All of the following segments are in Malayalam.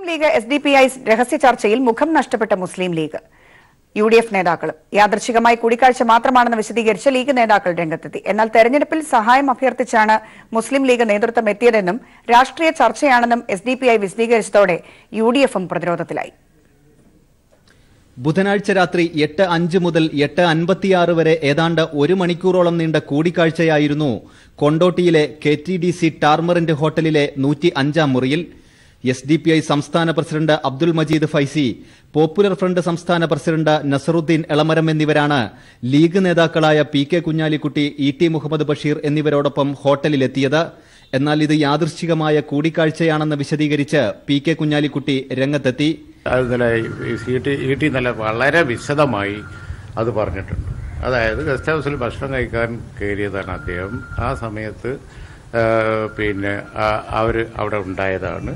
ലീഗ് SDPI രഹസ്യ ചർച്ചയിൽ മുഖം നഷ്ടപ്പെട്ട മുസ്ലിം ലീഗ് UDF നേതാക്കളും യാദൃച്ഛികമായി കൂടിക്കാഴ്ച മാത്രമാണെന്ന് വിശദീകരിച്ച ലീഗ് നേതാക്കൾ രംഗത്തെത്തി. എന്നാൽ തെരഞ്ഞെടുപ്പിൽ സഹായം അഭ്യർത്ഥിച്ചാണ് മുസ്ലിം ലീഗ് നേതൃത്വം എത്തിയതെന്നും രാഷ്ട്രീയ ചർച്ചയാണെന്നും SDPI വിശദീകരിച്ചതോടെ UDFും പ്രതിരോധത്തിലായി. ബുധനാഴ്ച രാത്രി 8:05 മുതൽ 8:56 വരെ ഏതാണ്ട് 1 മണിക്കൂറോളം നീണ്ട കൂടിക്കാഴ്ചയായിരുന്നു കൊണ്ടോട്ടിയിലെ KTDC ടാർമറിന്റ് ഹോട്ടലിലെ 105-ാം മുറിയിൽ. SDPI സംസ്ഥാന president Abdul Majeed Faizi, popular front സംസ്ഥാന പ്രസിഡന്റ് നസറുദ്ദീൻ എളമരം എന്നിവരാണ് ലീഗ് നേതാക്കളായ PK കുഞ്ഞാലിക്കുട്ടി, ET മുഹമ്മദ് ബഷീർ എന്നിവരോടൊപ്പം ഹോട്ടലിലെത്തിയത്. എന്നാൽ ഇത് യാദൃശ്ചികമായ കൂടിക്കാഴ്ചയാണെന്ന് വിശദീകരിച്ച് PK കുഞ്ഞാലിക്കുട്ടി രംഗത്തെത്തി. ET വളരെ വിശദമായി അത് പറഞ്ഞിട്ടുണ്ട്. അതായത് ഗസ്റ്റ് ഹൗസിൽ ഭക്ഷണം കഴിക്കാൻ കയറിയതാണ് അദ്ദേഹം. ആ സമയത്ത് അവർ അവിടെ ഉണ്ടായതാണ്.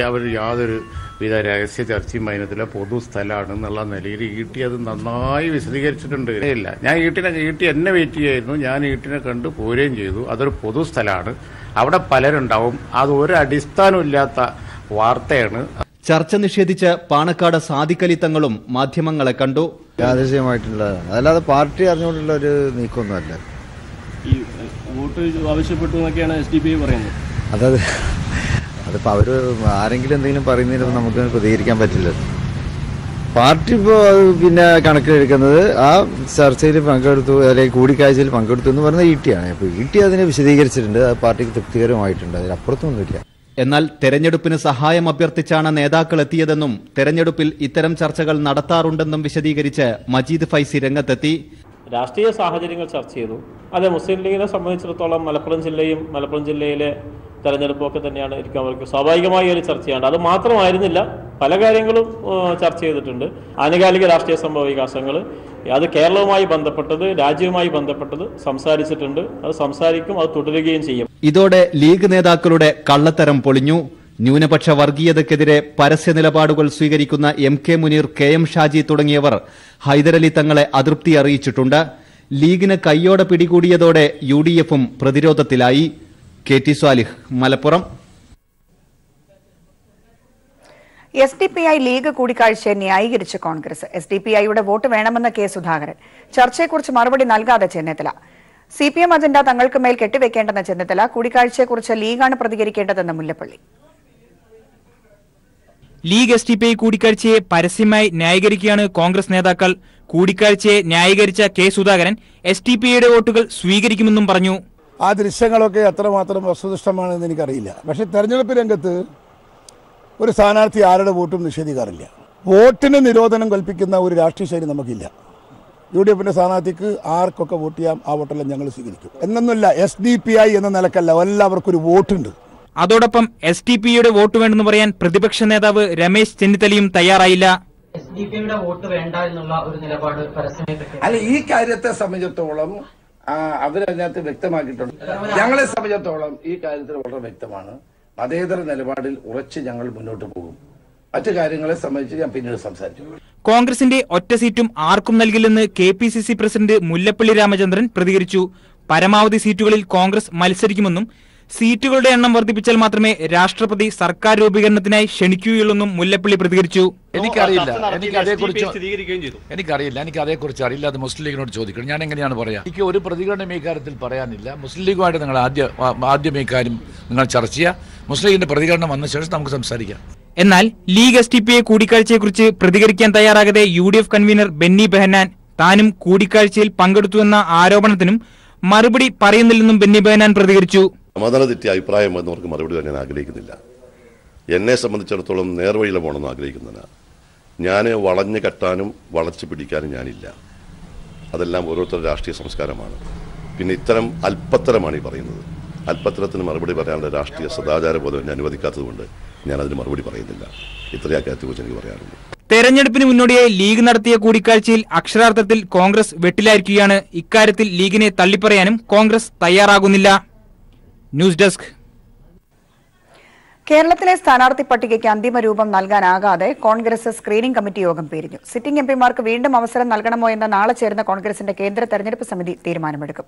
അവർ യാതൊരു വിധ രഹസ്യ ചർച്ചയും അതിനത്തില്ല, പൊതുസ്ഥലമാണെന്നുള്ള നിലയിൽ ET അത് നന്നായി വിശദീകരിച്ചിട്ടുണ്ട്. ഇല്ല, ഞാൻ ET എന്നെ വെയിറ്റ് ചെയ്യായിരുന്നു. ഞാൻ ETനെ കണ്ട് പോരുകയും ചെയ്തു. അതൊരു പൊതുസ്ഥലമാണ്, അവിടെ പലരുണ്ടാവും. അത് ഒരു അടിസ്ഥാനമില്ലാത്ത വാർത്തയാണ്. ചർച്ച നിഷേധിച്ച് പാണക്കാട് സാദിഖലി തങ്ങളും മാധ്യമങ്ങളെ കണ്ടു. യാദൃശ്യമായിട്ടുള്ളതാണ്, അല്ലാതെ പാർട്ടി അറിഞ്ഞുകൊണ്ടുള്ള ഒരു നീക്കമൊന്നുമല്ല. ഈ വോട്ട് ആവശ്യപ്പെട്ടു എന്നൊക്കെയാണ് SDPI പറയുന്നത്. അതിപ്പോൾ അവർ ആരെങ്കിലും എന്തെങ്കിലും പറയുന്നതിന് നമുക്ക് പ്രതികരിക്കാൻ പറ്റില്ല. പാർട്ടി ഇപ്പോൾ കണക്കിലെടുക്കുന്നത് ആ ചർച്ചയിൽ പങ്കെടുത്തു അല്ലെങ്കിൽ കൂടിക്കാഴ്ചയിൽ പങ്കെടുത്തു എന്ന് പറയുന്നത് ET ആണ്. അപ്പോൾ ET അതിനെ വിശദീകരിച്ചിട്ടുണ്ട്. അത് പാർട്ടിക്ക് തൃപ്തികരമായിട്ടുണ്ട്. അതിനപ്പുറത്തൊന്നുമില്ല. എന്നാൽ തെരഞ്ഞെടുപ്പിന് സഹായം അഭ്യർത്ഥിച്ചാണ് നേതാക്കൾ എത്തിയതെന്നും തെരഞ്ഞെടുപ്പിൽ ഇത്തരം ചർച്ചകൾ നടത്താറുണ്ടെന്നും വിശദീകരിച്ച് മജീദ് ഫൈസി രംഗത്തെത്തി. രാഷ്ട്രീയ സാഹചര്യങ്ങൾ ചർച്ച ചെയ്തു. അതെ, മുസ്ലിം ലീഗിനെ സംബന്ധിച്ചിടത്തോളം മലപ്പുറം ജില്ലയിലെ തെരഞ്ഞെടുപ്പൊക്കെ തന്നെയാണ് എനിക്ക് അവർക്ക് സ്വാഭാവികമായ ഒരു ചർച്ചയാണ്. അത് മാത്രമായിരുന്നില്ല, പല കാര്യങ്ങളും ചർച്ച ചെയ്തിട്ടുണ്ട്. ആനുകാലിക രാഷ്ട്രീയ സംഭവ വികാസങ്ങൾ, അത് കേരളവുമായി ബന്ധപ്പെട്ടത്, രാജ്യവുമായി ബന്ധപ്പെട്ടത് സംസാരിച്ചിട്ടുണ്ട്. അത് സംസാരിക്കും, അത് തുടരുകയും ചെയ്യും. ഇതോടെ ലീഗ് നേതാക്കളുടെ കള്ളത്തരം പൊളിഞ്ഞു. ന്യൂനപക്ഷ വർഗീയതയ്ക്കെതിരെ പരസ്യ നിലപാടുകൾ സ്വീകരിക്കുന്ന MK മുനീർ, KM ഷാജി തുടങ്ങിയവർ ഹൈദരലി തങ്ങളെ അതൃപ്തി അറിയിച്ചിട്ടുണ്ട്. ലീഗിന് കയ്യോടെ പിടികൂടിയതോടെ UDFും പ്രതിരോധത്തിലായി. KT Swalih, Malappuram. SDPI League കൂടിക്കാഴ്ചയെ ന്യായീകരിച്ച് കോൺഗ്രസ്. SDPIയുടെ വോട്ട് വേണമെന്ന K സുധാകരൻ. ചർച്ചയെക്കുറിച്ച് മറുപടി നൽകാതെ ചെന്നിത്തല. CPM അജണ്ട തങ്ങൾക്ക് മേൽ കെട്ടിവെക്കേണ്ടെന്ന ചെന്നിത്തല. കൂടിക്കാഴ്ചയെക്കുറിച്ച് ലീഗാണ് പ്രതികരിക്കേണ്ടതെന്ന് മുല്ലപ്പള്ളി. ലീഗ് SDPI കൂടിക്കാഴ്ചയെ പരസ്യമായി ന്യായീകരിക്കുകയാണ് കോൺഗ്രസ് നേതാക്കൾ. കൂടിക്കാഴ്ചയെ ന്യായീകരിച്ച K സുധാകരൻ SDPIയുടെ വോട്ടുകൾ സ്വീകരിക്കുമെന്നും പറഞ്ഞു. ആ ദൃശ്യങ്ങളൊക്കെ എത്രമാത്രം വസ്തുനിഷ്ഠമാണെന്ന് എനിക്കറിയില്ല. പക്ഷേ തെരഞ്ഞെടുപ്പ് രംഗത്ത് ഒരു സ്ഥാനാർത്ഥി ആരുടെ വോട്ടും നിഷേധിക്കാറില്ല. വോട്ടിന് നിരോധനം കൽപ്പിക്കുന്ന ഒരു രാഷ്ട്രീയ ശൈലി നമുക്കില്ല. UDFിന്റെ സ്ഥാനാർത്ഥിക്ക് ആർക്കൊക്കെ വോട്ട് ചെയ്യാം, ആ വോട്ടെല്ലാം ഞങ്ങൾ സ്വീകരിക്കും എന്നൊന്നുമില്ല. SDPI എന്ന നിലക്കല്ല, എല്ലാവർക്കും ഒരു വോട്ടുണ്ട്. അതോടൊപ്പം SDPIയുടെ വോട്ട് വേണ്ടെന്ന് പറയാൻ പ്രതിപക്ഷ നേതാവ് രമേശ് ചെന്നിത്തലയും തയ്യാറായില്ല. SDPIയുടെ വോട്ട് വേണ്ട എന്നുള്ള ഒരു നിലപാട് പരസ്യമായി അല്ല, ഈ കാര്യത്തെ സംബന്ധിച്ചിടത്തോളം അവരതിനകത്ത് വ്യക്തമാക്കിയിട്ടുണ്ട്. ഞങ്ങളെ സംബന്ധിച്ചിടത്തോളം ഈ കാര്യത്തിൽ വളരെ വ്യക്തമാണ്. മതേതര നിലപാടിൽ ഉറച്ച് ഞങ്ങൾ മുന്നോട്ട് പോകും. മറ്റു കാര്യങ്ങളെ സംബന്ധിച്ച് ഞാൻ പിന്നീട് സംസാരിച്ചു. കോൺഗ്രസിന്റെ ഒറ്റ സീറ്റും ആർക്കും നൽകില്ലെന്ന് KPCC പ്രസിഡന്റ് മുല്ലപ്പള്ളി രാമചന്ദ്രൻ പ്രതികരിച്ചു. പരമാവധി സീറ്റുകളിൽ കോൺഗ്രസ് മത്സരിക്കുമെന്നും സീറ്റുകളുടെ എണ്ണം വർദ്ധിപ്പിച്ചാൽ മാത്രമേ രാഷ്ട്രപതി സർക്കാർ രൂപീകരണത്തിനായി ക്ഷണിക്കുകയുള്ളൂവെന്നും മുല്ലപ്പള്ളി പ്രതികരിച്ചു. എനിക്കറിയില്ല, എനിക്ക് അതേക്കുറിച്ച് അറിയില്ല. അത് മുസ്ലിം ലീഗിനോട് ചോദിക്കണം. ഞാൻ എങ്ങനെയാണ് പറയാ? എനിക്ക് ഒരു പ്രതികരണം ഈ കാര്യത്തിൽ പറയാനില്ല. മുസ്ലിം ലീഗുമായിട്ട് നിങ്ങൾ ആദ്യം ഈ കാര്യം നിങ്ങൾ ചർച്ച ചെയ്യുക. മുസ്ലിം ലീഗിന്റെ പ്രതികരണം വന്ന ശേഷം നമുക്ക് സംസാരിക്കാം. എന്നാൽ ലീഗ് SDPI കൂടിക്കാഴ്ചയെക്കുറിച്ച് പ്രതികരിക്കാൻ തയ്യാറാകാതെ UDF കൺവീനർ ബെന്നി ബെഹനാൻ താനും കൂടിക്കാഴ്ചയിൽ പങ്കെടുത്തുവെന്ന ആരോപണത്തിനും മറുപടി പറയുന്നില്ലെന്നും ബെന്നി ബെഹനാൻ പ്രതികരിച്ചു. സമാധാന തെറ്റിയ അഭിപ്രായം എന്നവർക്ക് മറുപടി ഞാൻ ആഗ്രഹിക്കുന്നില്ല. എന്നെ സംബന്ധിച്ചിടത്തോളം നേർവഴിയിലെ പോകണമെന്ന് ആഗ്രഹിക്കുന്നതിന് ഞാൻ വളഞ്ഞു കെട്ടാനും വളച്ചു പിടിക്കാനും ഞാനില്ല. അതെല്ലാം ഓരോരുത്തരുടെ രാഷ്ട്രീയ സംസ്കാരമാണ്. പിന്നെ ഇത്തരം അല്പത്തരമാണ് ഈ പറയുന്നത്. അല്പത്തരത്തിന് മറുപടി പറയാനുള്ള രാഷ്ട്രീയ സദാചാര ബോധം ഞാൻ അനുവദിക്കാത്തതുകൊണ്ട് ഞാൻ അതിന് മറുപടി പറയുന്നില്ല. ഇത്രയും കാര്യത്തെക്കുറിച്ച് എനിക്ക് പറയാറുണ്ട്. തെരഞ്ഞെടുപ്പിന് മുന്നോടിയായി ലീഗ് നടത്തിയ കൂടിക്കാഴ്ചയിൽ അക്ഷരാർത്ഥത്തിൽ കോൺഗ്രസ് വെട്ടിലായിരിക്കുകയാണ്. ഇക്കാര്യത്തിൽ ലീഗിനെ തള്ളിപ്പറയാനും കോൺഗ്രസ് തയ്യാറാകുന്നില്ല. News desk. കേരളത്തിലെ സ്ഥാനാർത്ഥി പട്ടികയ്ക്ക് അന്തിമ രൂപം നൽകാനാകാതെ കോൺഗ്രസ് സ്ക്രീനിംഗ് കമ്മിറ്റി യോഗം പിരിഞ്ഞു. സിറ്റിംഗ് എംപിമാർക്ക് വീണ്ടും അവസരം നൽകണമോ എന്ന നാളെ ചേരുന്ന കോൺഗ്രസിന്റെ കേന്ദ്ര തെരഞ്ഞെടുപ്പ് സമിതി തീരുമാനമെടുക്കും.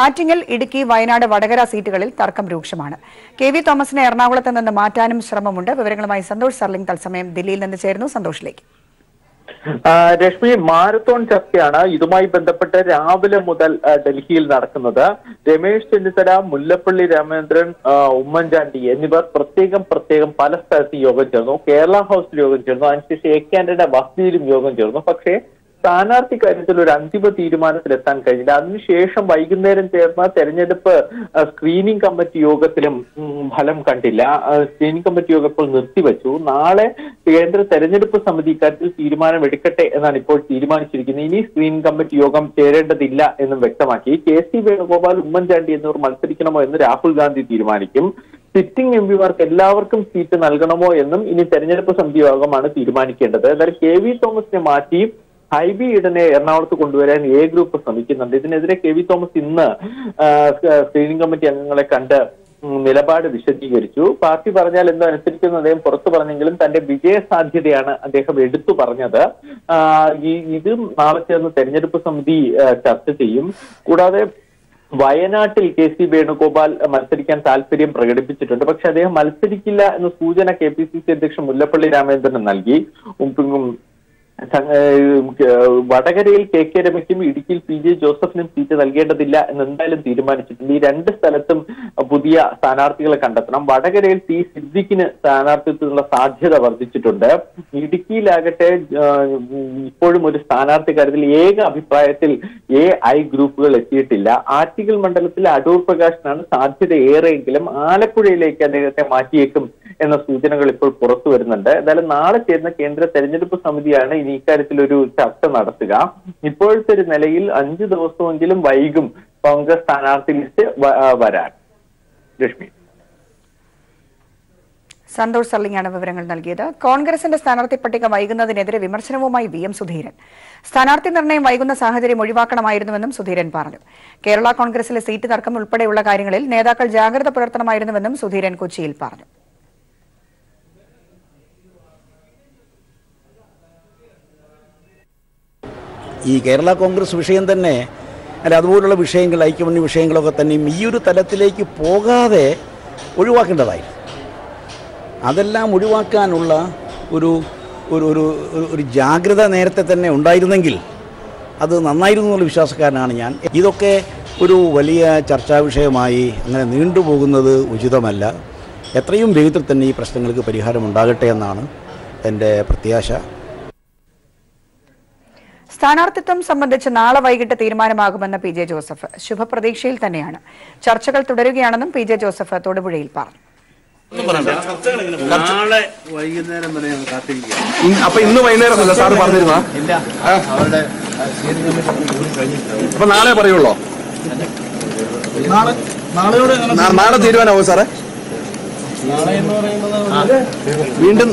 ആറ്റിങ്ങൽ, ഇടുക്കി, വയനാട്, വടകര സീറ്റുകളിൽ തർക്കം രൂക്ഷമാണ്. കെ വി തോമസിനെ എറണാകുളത്ത് നിന്ന് മാറ്റാനും ശ്രമമുണ്ട്. വിവരങ്ങളുമായി സന്തോഷ് സർലിംഗ് തത്സമയം ദില്ലിയിൽ നിന്ന് ചേരുന്നു. സന്തോഷിലേക്ക്. രശ്മി, മാരത്തോൺ ചർച്ചയാണ് ഇതുമായി ബന്ധപ്പെട്ട് രാവിലെ മുതൽ ഡൽഹിയിൽ നടക്കുന്നത്. രമേശ് ചെന്നിത്തല, മുല്ലപ്പള്ളി രാമചന്ദ്രൻ, ഉമ്മൻചാണ്ടി എന്നിവർ പ്രത്യേകം പല സ്ഥലത്ത് യോഗം ചേർന്നു. കേരള ഹൗസിൽ യോഗം ചേർന്നു. അതിനുശേഷം എ കാൻഡയുടെ വസതിയിലും യോഗം ചേർന്നു. പക്ഷേ സ്ഥാനാർത്ഥി കാര്യത്തിൽ ഒരു അന്തിമ തീരുമാനത്തിലെത്താൻ കഴിഞ്ഞില്ല. അതിനുശേഷം വൈകുന്നേരം ചേർന്ന തെരഞ്ഞെടുപ്പ് സ്ക്രീനിംഗ് കമ്മിറ്റി യോഗത്തിലും ഫലം കണ്ടില്ല. സ്ക്രീനിംഗ് കമ്മിറ്റി യോഗം ഇപ്പോൾ നിർത്തിവെച്ചു. നാളെ കേന്ദ്ര തെരഞ്ഞെടുപ്പ് സമിതി ഇക്കാര്യത്തിൽ തീരുമാനം എടുക്കട്ടെ എന്നാണ് ഇപ്പോൾ തീരുമാനിച്ചിരിക്കുന്നത്. ഇനി സ്ക്രീനിംഗ് കമ്മിറ്റി യോഗം ചേരേണ്ടതില്ല എന്നും വ്യക്തമാക്കി. കെ.സി. വേണുഗോപാൽ, ഉമ്മൻചാണ്ടി എന്നിവർ മത്സരിക്കണമോ എന്ന് രാഹുൽ ഗാന്ധി തീരുമാനിക്കും. സിറ്റിംഗ് എംപിമാർക്ക് എല്ലാവർക്കും സീറ്റ് നൽകണമോ എന്നും ഇനി തെരഞ്ഞെടുപ്പ് സമിതി യോഗമാണ് തീരുമാനിക്കേണ്ടത്. എന്തായാലും കെ വി തോമസിനെ മാറ്റി ഹൈബി ഈഡനെ എറണാകുളത്ത് കൊണ്ടുവരാൻ എ ഗ്രൂപ്പ് ശ്രമിക്കുന്നുണ്ട്. ഇതിനെതിരെ കെ വി തോമസ് ഇന്ന് സ്ക്രീനിംഗ് കമ്മിറ്റി അംഗങ്ങളെ കണ്ട് നിലപാട് വിശദീകരിച്ചു. പാർട്ടി പറഞ്ഞാൽ എന്തോ അനുസരിക്കുന്ന അദ്ദേഹം പുറത്തു പറഞ്ഞെങ്കിലും തന്റെ വിജയ സാധ്യതയാണ് അദ്ദേഹം എടുത്തു പറഞ്ഞത്. ഇത് നാളെ ചേർന്ന് തെരഞ്ഞെടുപ്പ് സമിതി ചർച്ച ചെയ്യും. കൂടാതെ വയനാട്ടിൽ കെ.സി. വേണുഗോപാൽ മത്സരിക്കാൻ താല്പര്യം പ്രകടിപ്പിച്ചിട്ടുണ്ട്. പക്ഷെ അദ്ദേഹം മത്സരിക്കില്ല എന്ന സൂചന KPCC അധ്യക്ഷൻ മുല്ലപ്പള്ളി രാമചന്ദ്രൻ നൽകി. വടകരയിൽ KK രമയ്ക്കും ഇടുക്കിയിൽ PJ ജോസഫിനും സീറ്റ് നൽകേണ്ടതില്ല എന്ന് എന്തായാലും തീരുമാനിച്ചിട്ടുണ്ട്. ഈ രണ്ട് സ്ഥലത്തും പുതിയ സ്ഥാനാർത്ഥികളെ കണ്ടെത്തണം. വടകരയിൽ T. സിദ്ദിഖിന് സ്ഥാനാർത്ഥിത്വത്തിനുള്ള സാധ്യത വർദ്ധിച്ചിട്ടുണ്ട്. ഇടുക്കിയിലാകട്ടെ ഇപ്പോഴും ഒരു സ്ഥാനാർത്ഥി കാര്യത്തിൽ ഏക അഭിപ്രായത്തിൽ AI ഗ്രൂപ്പുകൾ എത്തിയിട്ടില്ല. ആറ്റിങ്ങൽ മണ്ഡലത്തിൽ അടൂർ പ്രകാശിനാണ് സാധ്യത ഏറെയെങ്കിലും ആലപ്പുഴയിലേക്ക് അദ്ദേഹത്തെ മാറ്റിയേക്കും എന്ന സൂചനകൾ ഇപ്പോൾ പുറത്തു വരുന്നുണ്ട്. എന്തായാലും നാളെ ചേരുന്ന കേന്ദ്ര തെരഞ്ഞെടുപ്പ് സമിതിയാണ് ഇനി ഇക്കാര്യത്തിൽ ഒരു ചർച്ച നടത്തുക. ഇപ്പോഴത്തെ ഒരു നിലയിൽ 5 ദിവസമെങ്കിലും വൈകും കോൺഗ്രസ് സ്ഥാനാർത്ഥി ലിസ്റ്റ് വരാൻ. ലക്ഷ്മി. സന്തോഷ് സർലിംഗാണ് വിവരങ്ങൾ നൽകിയത്. കോൺഗ്രസിന്റെ സ്ഥാനാർത്ഥി പട്ടിക വൈകുന്നതിനെതിരെ വിമർശനവുമായി VM സുധീരൻ. സ്ഥാനാർത്ഥി നിർണയം വൈകുന്ന സാഹചര്യം ഒഴിവാക്കണമായിരുന്നുവെന്നും സുധീരൻ പറഞ്ഞു. കേരള കോൺഗ്രസിലെ സീറ്റ് തർക്കം ഉൾപ്പെടെയുള്ള കാര്യങ്ങളിൽ നേതാക്കൾ ജാഗ്രത പുലർത്തണമായിരുന്നുവെന്നും സുധീരൻ കൊച്ചിയിൽ പറഞ്ഞു. ഈ കേരള കോൺഗ്രസ് വിഷയം തന്നെ അല്ല അതുപോലുള്ള വിഷയങ്ങൾ, ഐക്യമുന്നണി വിഷയങ്ങളൊക്കെ തന്നെയും ഈ ഒരു തലത്തിലേക്ക് പോകാതെ ഒഴിവാക്കേണ്ടതായിരുന്നു. അതെല്ലാം ഒഴിവാക്കാനുള്ള ഒരു ഒരു ഒരു ജാഗ്രത നേരത്തെ തന്നെ ഉണ്ടായിരുന്നെങ്കിൽ അത് നന്നായിരുന്നു എന്നുള്ള വിശ്വാസക്കാരനാണ് ഞാൻ. ഇതൊക്കെ ഒരു വലിയ ചർച്ചാ വിഷയമായി അങ്ങനെ നീണ്ടുപോകുന്നത് ഉചിതമല്ല. എത്രയും വേഗത്തിൽ തന്നെ ഈ പ്രശ്നങ്ങൾക്ക് പരിഹാരമുണ്ടാകട്ടെ എന്നാണ് എൻ്റെ പ്രത്യാശ. സ്ഥാനാർത്ഥിത്വം സംബന്ധിച്ച് നാളെ വൈകിട്ട് തീരുമാനമാകുമെന്ന് PJ ജോസഫ്. ശുഭപ്രതീക്ഷയിൽ തന്നെയാണ്. ചർച്ചകൾ തുടരുകയാണെന്നും PJ ജോസഫ് തൊടുപുഴയിൽ പറഞ്ഞു. നാളെ വൈകുന്നേരം വരെ കാത്തിരിക്കുക. അപ്പൊ ഇന്ന് വൈകുന്നേരം സാറ് പറഞ്ഞിരുന്ന അപ്പൊ നാളെ പറയുള്ളോ? നാളെ തീരുമാനമാവും സാറേ. വീണ്ടും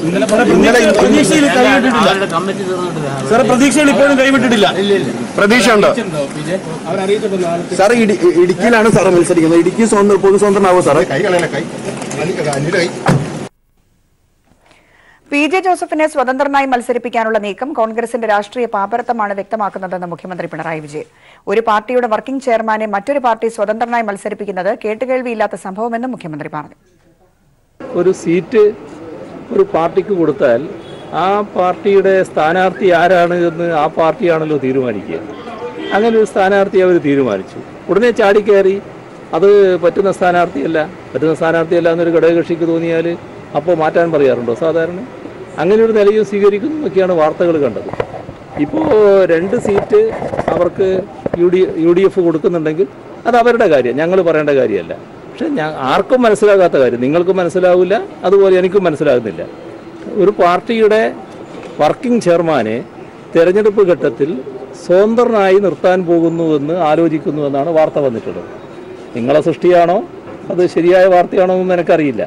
സാറേ പ്രതീക്ഷകൾ ഇപ്പോഴും കൈവിട്ടിട്ടില്ല. പ്രതീക്ഷയുണ്ടോ സാറേ? ഇടുക്കിയിലാണ് സാറ് മത്സരിക്കുന്നത്. ഇടുക്കി പൊതു സ്വതന്ത്രനാവോ സാറേ? PJ ജോസഫിനെ സ്വതന്ത്രനായി മത്സരിപ്പിക്കാനുള്ള നീക്കം കോൺഗ്രസിന്റെ രാഷ്ട്രീയ പാപ്പരത്തമാണ് വ്യക്തമാക്കുന്നതെന്ന് മുഖ്യമന്ത്രി പിണറായി വിജയൻ. ഒരു പാർട്ടിയുടെ വർക്കിംഗ് ചെയർമാനെ മറ്റൊരു പാർട്ടി സ്വതന്ത്രനായി മത്സരിപ്പിക്കുന്നത് കേട്ടുകേൾവിയില്ലാത്ത സംഭവമെന്നും മുഖ്യമന്ത്രി പറഞ്ഞു. ഒരു സീറ്റ് ഒരു പാർട്ടിക്ക് കൊടുത്താൽ ആ പാർട്ടിയുടെ സ്ഥാനാർത്ഥി ആരാണ് എന്ന് ആ പാർട്ടിയാണല്ലോ തീരുമാനിക്കുക. അങ്ങനെ ഒരു സ്ഥാനാർത്ഥി അവർ തീരുമാനിച്ചു. ഉടനെ ചാടിക്കയറി അത് പറ്റുന്ന സ്ഥാനാർത്ഥിയല്ല എന്നൊരു ഘടകകക്ഷിക്ക് തോന്നിയാൽ അപ്പോൾ മാറ്റാൻ പറയാറുണ്ടോ സാധാരണ? അങ്ങനെ ഒരു നിലയും സ്വീകരിക്കുന്നു എന്നൊക്കെയാണ് വാർത്തകൾ കണ്ടത്. ഇപ്പോൾ 2 സീറ്റ് അവർക്ക് UDF കൊടുക്കുന്നുണ്ടെങ്കിൽ അത് അവരുടെ കാര്യം, ഞങ്ങൾ പറയേണ്ട കാര്യമല്ല. പക്ഷെ ആർക്കും മനസ്സിലാകാത്ത കാര്യം, നിങ്ങൾക്കും മനസ്സിലാവില്ല, അതുപോലെ എനിക്കും മനസ്സിലാകുന്നില്ല. ഒരു പാർട്ടിയുടെ വർക്കിംഗ് ചെയർമാനെ തെരഞ്ഞെടുപ്പ് ഘട്ടത്തിൽ സ്വതന്ത്രനായി നിർത്താൻ പോകുന്നുവെന്ന് ആലോചിക്കുന്നുവെന്നാണ് വാർത്ത വന്നിട്ടുള്ളത്. നിങ്ങളെ സൃഷ്ടിയാണോ അത് ശരിയായ വാർത്തയാണോ എന്ന് എനിക്കറിയില്ല.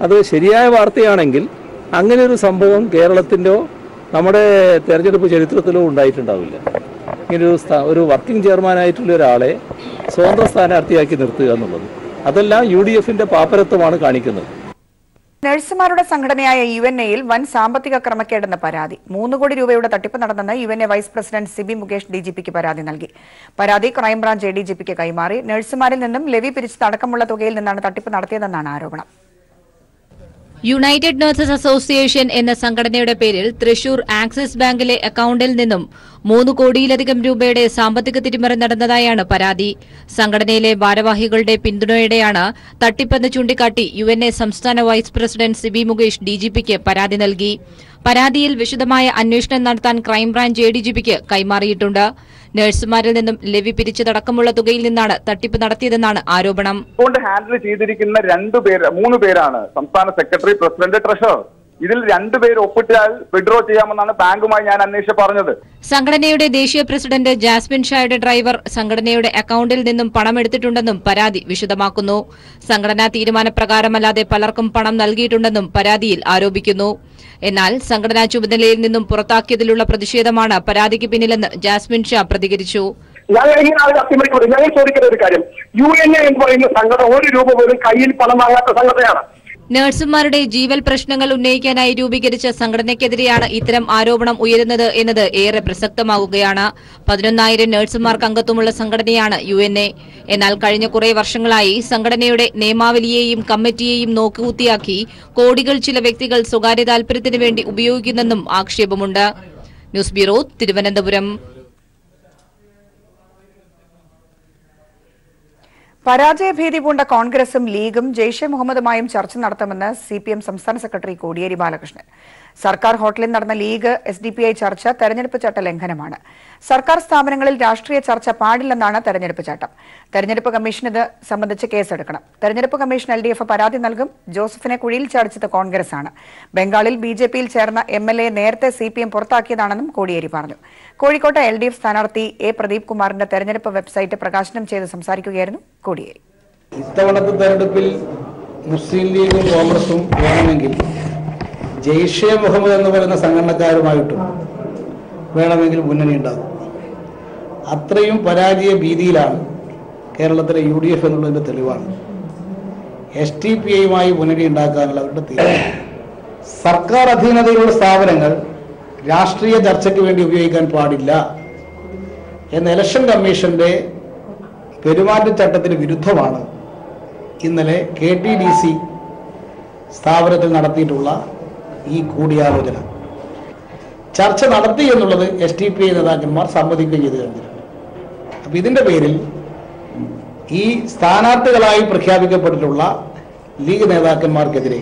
അത് ശരിയായ വാർത്തയാണെങ്കിൽ അങ്ങനെ ഒരു സംഭവം കേരളത്തിൻ്റെയോ നമ്മുടെ തെരഞ്ഞെടുപ്പ് ചരിത്രത്തിലോ ഉണ്ടായിട്ടുണ്ടാവില്ല. ഇങ്ങനെ ഒരു വർക്കിംഗ് ചെയർമാനായിട്ടുള്ള ഒരാളെ സ്വതന്ത്ര സ്ഥാനാർത്ഥിയാക്കി നിർത്തുക എന്നുള്ളത് അതെല്ലാം UDFന്റെ പാപ്പരത്വമാണ് കാണിക്കുന്നത്. നഴ്സുമാരുടെ സംഘടനയായ UNA-യിൽ വൻ സാമ്പത്തിക ക്രമക്കേടെന്ന പരാതി. 3 കോടി രൂപയുടെ തട്ടിപ്പ് നടന്നെന്ന് UNA vice president Cibi Mukesh DGPക്ക് പരാതി നൽകി. പരാതി ക്രൈംബ്രാഞ്ച് ADGPക്ക് കൈമാറി. നഴ്സുമാരിൽ നിന്നും ലെവി പിരിച്ചത് അടക്കമുള്ള തുകയിൽ നിന്നാണ് തട്ടിപ്പ് നടത്തിയതെന്നാണ് ആരോപണം. യുണൈറ്റഡ് നഴ്സസ് അസോസിയേഷൻ എന്ന സംഘടനയുടെ പേരിൽ തൃശൂർ ആക്സിസ് ബാങ്കിലെ അക്കൌണ്ടിൽ നിന്നും 3 കോടിയിലധികം രൂപയുടെ സാമ്പത്തിക തിരിമറി നടന്നതായാണ് പരാതി. സംഘടനയിലെ ഭാരവാഹികളുടെ പിന്തുണയോടെയാണ് തട്ടിപ്പെന്ന് ചൂണ്ടിക്കാട്ടി UNA സംസ്ഥാന വൈസ് പ്രസിഡന്റ് സിബി മുകേഷ് DGPക്ക് പരാതി നൽകി. പരാതിയിൽ വിശദമായ അന്വേഷണം നടത്താൻ ക്രൈംബ്രാഞ്ച് ADGPക്ക് കൈമാറിയിട്ടുണ്ട്. നഴ്സുമാരിൽ നിന്നും ലെവി പിരിച്ചതടക്കമുള്ള തുകയിൽ നിന്നാണ് തട്ടിപ്പ് നടത്തിയതെന്നാണ് ആരോപണം. അക്കൗണ്ട് ഹാൻഡിൽ ചെയ്തിരിക്കുന്ന 3 പേരാണ് സംസ്ഥാന സെക്രട്ടറി, പ്രസിഡന്റ്, ട്രഷറർ. ഇതിൽ 2 പേര് ഒപ്പിട്ടാൽ വിഡ്രോ ചെയ്യാമെന്നാണ് ബാങ്കുമായി ഞാൻ അന്വേഷിച്ച് പറഞ്ഞത്. സംഘടനയുടെ ദേശീയ പ്രസിഡന്റ് ജാസ്മിൻ ഷായുടെ ഡ്രൈവർ സംഘടനയുടെ അക്കൌണ്ടിൽ നിന്നും പണമെടുത്തിട്ടുണ്ടെന്നും പരാതി വിശദമാക്കുന്നു. സംഘടനാ തീരുമാനപ്രകാരമല്ലാതെ പലർക്കും പണം നൽകിയിട്ടുണ്ടെന്നും പരാതിയിൽ ആരോപിക്കുന്നു. എന്നാൽ സംഘടനാ ചുമതലയിൽ നിന്നും പുറത്താക്കിയതിലുള്ള പ്രതിഷേധമാണ് പരാതിക്ക് പിന്നിലെന്ന് ജാസ്മിൻ ഷാ പ്രതികരിച്ചു. ഞങ്ങൾ ചോദിക്കുന്ന ഒരു കാര്യം, UNA എന്ന് പറയുന്ന സംഘടന 1 രൂപ പോലും കയ്യിൽ പണം വാങ്ങാത്ത സംഘടനയാണ്. നഴ്സുമാരുടെ ജീവൽ പ്രശ്നങ്ങൾ ഉന്നയിക്കാനായി രൂപീകരിച്ച സംഘടനയ്ക്കെതിരെയാണ് ഇത്തരം ആരോപണം ഉയരുന്നത് എന്നത് ഏറെ പ്രസക്തമാവുകയാണ്. 11,000 നഴ്സുമാർക്ക് അംഗത്വമുള്ള സംഘടനയാണ് UNA. എന്നാൽ കഴിഞ്ഞ കുറെ വർഷങ്ങളായി സംഘടനയുടെ നിയമാവലിയെയും കമ്മിറ്റിയെയും നോക്കുകുത്തിയാക്കി കോടികൾ ചില വ്യക്തികൾ സ്വകാര്യ താൽപര്യത്തിനു വേണ്ടി ഉപയോഗിക്കുന്നെന്നും ആക്ഷേപമുണ്ട്. News bureau, Thiruvananthapuram. പരാജയഭീതി പൂണ്ട കോൺഗ്രസും ലീഗും ജെയ്ഷെ മുഹമ്മദുമായും ചർച്ച നടത്തുമെന്ന് CPM സംസ്ഥാന സെക്രട്ടറി കോടിയേരി ബാലകൃഷ്ണൻ. സർക്കാർ ഹോട്ടലിൽ നടന്ന ലീഗ് SDPI ചർച്ച തെരഞ്ഞെടുപ്പ് ചട്ട ലംഘനമാണ്. സർക്കാർ സ്ഥാപനങ്ങളിൽ രാഷ്ട്രീയ ചർച്ച പാടില്ലെന്നാണ് തെരഞ്ഞെടുപ്പ് ചട്ടം. തെരഞ്ഞെടുപ്പ് കമ്മീഷൻ ഇത് സംബന്ധിച്ച് കേസെടുക്കണം. തെരഞ്ഞെടുപ്പ് കമ്മീഷൻ LDF പരാതി നൽകും. ജോസഫിനെ കുഴിയിൽ ചാടിച്ചത് കോൺഗ്രസാണ്. ബംഗാളിൽ BJPയിൽ ചേർന്ന MLA നേരത്തെ CPM പുറത്താക്കിയതാണെന്നും കോടിയേരി പറഞ്ഞു. കോഴിക്കോട്ടെ LDF സ്ഥാനാർത്ഥി A പ്രദീപ് കുമാറിന്റെ തെരഞ്ഞെടുപ്പ് വെബ്സൈറ്റ് പ്രകാശനം ചെയ്ത് സംസാരിക്കുകയായിരുന്നു കോടിയേരി. ഇത്തവണത്തെ തെരഞ്ഞെടുപ്പിൽ മുസ്ലിം ലീഗും കോൺഗ്രസും വേണമെങ്കിൽ ജെയ്ഷെ മുഹമ്മദ് എന്ന് പറയുന്ന സംഘടനക്കാരുമായിട്ടും വേണമെങ്കിൽ മുന്നണി ഉണ്ടാകും. അത്രയും പരാജയ ഭീതിയിലാണ് കേരളത്തിലെ UDF എന്നുള്ളതിന്റെ തെളിവാണ്. SDPIയുമായി മുന്നണി ഉണ്ടാക്കാനുള്ള അവരുടെ തീരുമാനം. സർക്കാർ അധീനതയിലുള്ള സ്ഥാപനങ്ങൾ രാഷ്ട്രീയ ചർച്ചയ്ക്ക് വേണ്ടി ഉപയോഗിക്കാൻ പാടില്ല എന്ന ഇലക്ഷൻ കമ്മീഷന്റെ പെരുമാറ്റച്ചട്ടത്തിന് വിരുദ്ധമാണ് ഇന്നലെ KTDC സ്ഥാപനത്തിൽ നടത്തിയിട്ടുള്ള ഈ കൂടിയാലോചന. ചർച്ച നടത്തി എന്നുള്ളത് SDPI നേതാക്കന്മാർ സമ്മതിക്കുകയും ചെയ്തു കഴിഞ്ഞിട്ടുണ്ട്. അപ്പൊ ഇതിന്റെ പേരിൽ ഈ സ്ഥാനാർത്ഥികളായി പ്രഖ്യാപിക്കപ്പെട്ടിട്ടുള്ള ലീഗ് നേതാക്കന്മാർക്കെതിരെ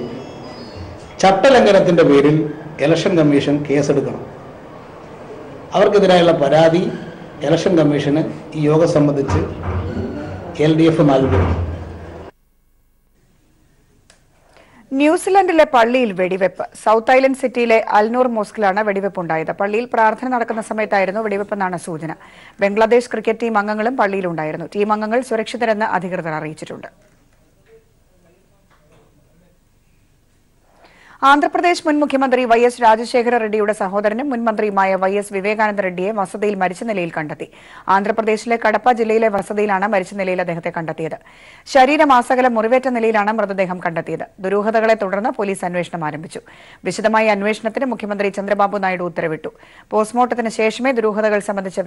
ചട്ടലംഘനത്തിന്റെ പേരിൽ ഇലക്ഷൻ കമ്മീഷൻ കേസെടുക്കണം. അവർക്കെതിരായുള്ള പരാതി ഇലക്ഷൻ കമ്മീഷന് ഈ യോഗം സംബന്ധിച്ച് LDF നൽകും. ന്യൂസിലൻഡിലെ പള്ളിയിൽ വെടിവെപ്പ്. സൗത്ത് ഐലൻഡ് സിറ്റിയിലെ അൽനൂർ മോസ്കിലാണ് വെടിവെപ്പുണ്ടായത്. പള്ളിയിൽ പ്രാർത്ഥന നടക്കുന്ന സമയത്തായിരുന്നു വെടിവെപ്പെന്നാണ് സൂചന. ബംഗ്ലാദേശ് ക്രിക്കറ്റ് ടീം അംഗങ്ങളും പള്ളിയിലുണ്ടായിരുന്നു. ടീം അംഗങ്ങൾ സുരക്ഷിതരെന്ന് അധികൃതർ അറിയിച്ചിട്ടുണ്ട്. ആന്ധ്രാപ്രദേശ് മുൻ മുഖ്യമന്ത്രി YS രാജശേഖര റെഡ്ഡിയുടെ സഹോദരനും മുൻ മന്ത്രിയുമായ YS വിവേകാനന്ദ റെഡ്ഡിയെ വസതിയിൽ മരിച്ച നിലയിൽ കണ്ടെത്തി. ആന്ധ്രാപ്രദേശിലെ കടപ്പ ജില്ലയിലെ വസതിയിലാണ് മരിച്ച നിലയിൽ അദ്ദേഹത്തെ കണ്ടെത്തിയത്. ശരീരമാസകലം മുറിവേറ്റ നിലയിലാണ് മൃതദേഹം കണ്ടെത്തിയത്. ദുരൂഹതകളെ തുടർന്ന് പോലീസ് അന്വേഷണം ആരംഭിച്ചു. വിശദമായ അന്വേഷണത്തിന് മുഖ്യമന്ത്രി ചന്ദ്രബാബു നായിഡു ഉത്തരവിട്ടു. പോസ്റ്റ്മോർട്ടത്തിന് ശേഷമേ ദുരൂഹതകൾ സംബന്ധിച്ച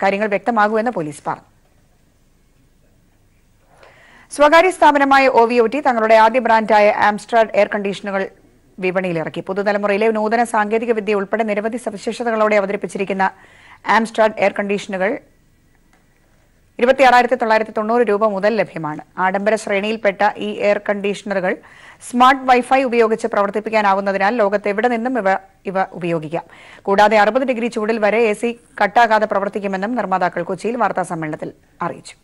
കാര്യങ്ങൾ വ്യക്തമാകൂ എന്ന് പോലീസ് പറഞ്ഞു. സ്വകാര്യ സ്ഥാപനമായ OVOT തങ്ങളുടെ ആദ്യ ബ്രാൻഡായ ആംസ്ട്രാഡ് എയർ കണ്ടീഷനുകൾ വിപണിയിലിറക്കി. പുതുതലമുറയിലെ നൂതന സാങ്കേതിക വിദ്യ ഉൾപ്പെടെ നിരവധി സവിശേഷതകളോടെ അവതരിപ്പിച്ചിരിക്കുന്ന ആംസ്ട്രാഡ് എയർ കണ്ടീഷനുകൾ 26,990 രൂപ മുതൽ ലഭ്യമാണ്. ആഡംബര ശ്രേണിയിൽപ്പെട്ട ഈ എയർ കണ്ടീഷണറുകൾ സ്മാർട്ട് വൈഫൈ ഉപയോഗിച്ച് പ്രവർത്തിപ്പിക്കാനാവുന്നതിനാൽ ലോകത്തെവിടെ നിന്നും ഇവ ഉപയോഗിക്കാം. കൂടാതെ 60 ഡിഗ്രി ചൂടിൽ വരെ AC കട്ടാകാതെ പ്രവർത്തിക്കുമെന്നും നിർമ്മാതാക്കൾ കൊച്ചിയിൽ വാർത്താസമ്മേളനത്തിൽ അറിയിച്ചു.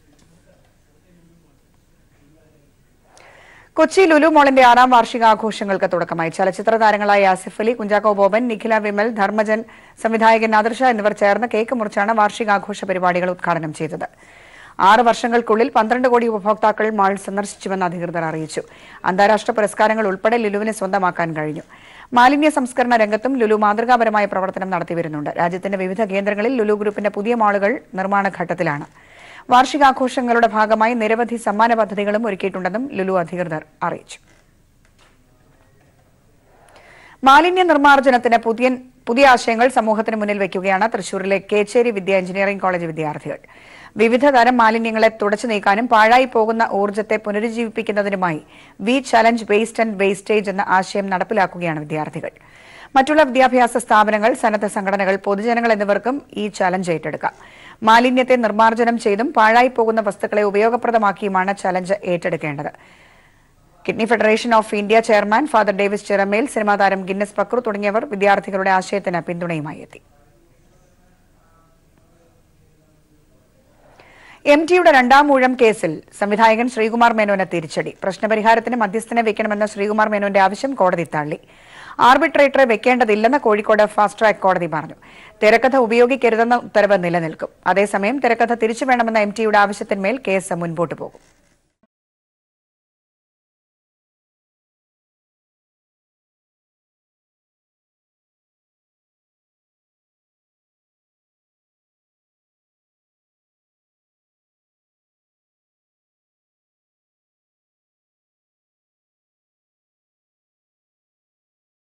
കൊച്ചി ലുലു മോളിന്റെ 6ാം വാർഷികാഘോഷങ്ങൾക്ക് തുടക്കമായി. ചലച്ചിത്ര താരങ്ങളായ ആസിഫ് അലി, കുഞ്ചാക്കോ ബോബൻ, നിഖില വിമൽ, ധർമ്മജൻ, സംവിധായകൻ നാദിർഷ എന്നിവർ ചേർന്ന് കേക്ക് മുറിച്ചാണ് വാർഷികാഘോഷ പരിപാടികൾ ഉദ്ഘാടനം ചെയ്തത്. 6 വർഷങ്ങൾക്കുള്ളിൽ 12 കോടി ഉപഭോക്താക്കൾ മാൾ സന്ദർശിച്ചുവെന്ന് അധികൃതർ അറിയിച്ചു. അന്താരാഷ്ട്ര പുരസ്കാരങ്ങൾ ഉൾപ്പെടെ ലുലുവിനെ സ്വന്തമാക്കാൻ കഴിഞ്ഞു. മാലിന്യ സംസ്കരണ രംഗത്തും ലുലു മാതൃകാപരമായ പ്രവർത്തനം നടത്തിവരുന്നുണ്ട്. രാജ്യത്തിന്റെ വിവിധ കേന്ദ്രങ്ങളിൽ ലുലു ഗ്രൂപ്പിന്റെ പുതിയ മാളുകൾ നിർമ്മാണ ഘട്ടത്തിലാണ്. വാർഷികാഘോഷങ്ങളുടെ ഭാഗമായി നിരവധി സമ്മാന പദ്ധതികളും ഒരുക്കിയിട്ടുണ്ടെന്നും ലുലു അധികൃതർ അറിയിച്ചു. മാലിന്യ നിർമ്മാർജ്ജനത്തിന് പുതിയ ആശയങ്ങൾ സമൂഹത്തിന് മുന്നിൽ വയ്ക്കുകയാണ് തൃശൂരിലെ കേച്ചേരി വിദ്യ എഞ്ചിനീയറിംഗ് കോളേജ് വിദ്യാർത്ഥികൾ. വിവിധ തരം മാലിന്യങ്ങളെ തുടച്ചു നീക്കാനും പാഴായി പോകുന്ന ഊർജ്ജത്തെ പുനരുജ്ജീവിപ്പിക്കുന്നതിനുമായി we challenge waste and wastage എന്ന ആശയം നടപ്പിലാക്കുകയാണ് വിദ്യാർത്ഥികൾ. മറ്റുള്ള വിദ്യാഭ്യാസ സ്ഥാപനങ്ങൾ, സന്നദ്ധ സംഘടനകൾ, പൊതുജനങ്ങൾ എന്നിവർക്കും ഈ ചലഞ്ച് ഏറ്റെടുക്കാം. മാലിന്യത്തെ നിർമ്മാർജ്ജനം ചെയ്തും പാഴായി പോകുന്ന വസ്തുക്കളെ ഉപയോഗപ്രദമാക്കിയുമാണ് ചലഞ്ച് ഏറ്റെടുക്കേണ്ടത്. Kidney federation of India chairman father Davis Chiramel, cinema താരം ഗിന്നസ് പക്രു തുടങ്ങിയവർ വിദ്യാർത്ഥികളുടെ ആശയത്തിന് പിന്തുണയുമായി എത്തി. MTയുടെ രണ്ടാം ഊഴം കേസിൽ സംവിധായകൻ ശ്രീകുമാർ മേനോന് തിരിച്ചടി. പ്രശ്നപരിഹാരത്തിന് മധ്യസ്ഥനെ വെക്കണമെന്ന ശ്രീകുമാർ മേനോന്റെ ആവശ്യം കോടതി തള്ളി. ആർബിട്രേറ്ററെ വെക്കേണ്ടതില്ലെന്ന് കോഴിക്കോട് ഫാസ്റ്റ് ട്രാക്ക് കോടതി പറഞ്ഞു. തിരക്കഥ ഉപയോഗിക്കരുതെന്ന ഉത്തരവ് നിലനിൽക്കും. അതേസമയം തിരക്കഥ തിരിച്ചു വേണമെന്ന MTയുടെ ആവശ്യത്തിന്മേൽ കേസ് മുൻപോട്ട് പോകും.